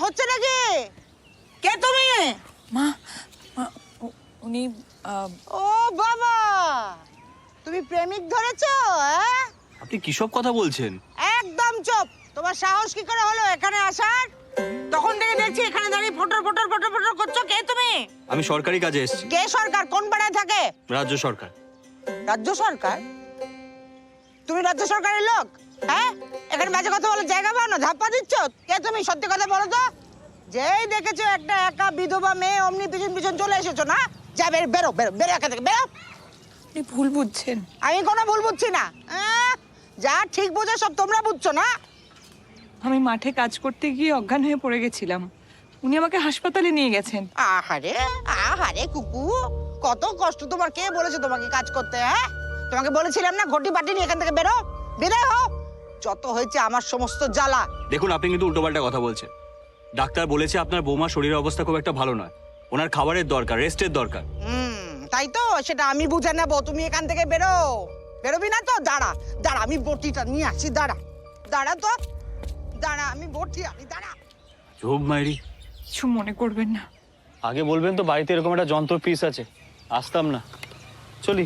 হচ্ছে নাকি? কে তুমি? মা উনি ও বাবা, তুমি প্রেমিক ধরেছো? হ্যাঁ, আপনি কি সব কথা বলছেন? একদম চুপ। তোমার সাহস কি করে হলো এখানে আসার? তখন থেকে দেখছি এখানে দাঁড়িয়ে ফটর ফটর ফটর ফটর করছো। কে তুমি? আমি সরকারি কাজে এসেছি। কে সরকার? কোন পাড়ায় থাকে? রাজ্য সরকার। রাজ্য সরকার? তুমি রাজ্য সরকারের লোক? হ্যাঁ, এখানে বাজে কথা বলে জায়গা পাও না, ধাপ্পা দিচ্ছ। কে তুমি? সত্যি কথা বলো তো। যেই দেখেছো একটা একা বিধবা মেয়ে, অমনি পিছন পিছন চলে এসেছো না? যা বেরো বেরো বেরো বেরো এখান থেকে, বেরো। আপনি ভুল বুঝছেন। আমি কোনো ভুল বুঝছি না। যা ঠিক বোঝো সব তোমরা বুঝছো না? আমি মাঠে কাজ করতে গিয়ে অজ্ঞান হয়ে পড়ে গেছিলাম। উনি আমাকে হাসপাতালে নিয়ে গেছেন। আহারে আহারে কুকু, কত কষ্ট তোমার। কে বলেছে তোমাকে কাজ করতে? হ্যাঁ, তোমাকে বলেছিলাম না ঘটি বাটি নিয়ে এখান থেকে বেরো, বেরো হও। যত হয়েছে আমার সমস্ত জ্বালা। দেখুন, আপনি কিন্তু উল্টোপাল্টা কথা বলছেন। ডাক্তার বলেছে আপনার বৌমার শরীরের অবস্থা খুব একটা ভালো নয়। ওনার খাবারের দরকার, রেস্টের দরকার। তাই তো, সেটা আমি বুঝে নেবো। তুমি এখান থেকে বেরো। বেরোবি না তো? দাঁড়া দাঁড়া, আমি বটিটা নিয়ে আসি। দাঁড়া দাঁড়া তো, দাঁড়া, আমি বটি আনি, দাঁড়া। যোগ মাইরি, কিছু মনে করবেন না। আগে বলবেন তো বাড়িতে এরকম একটা যন্ত্র পিস আছে, আসতাম না। চলি।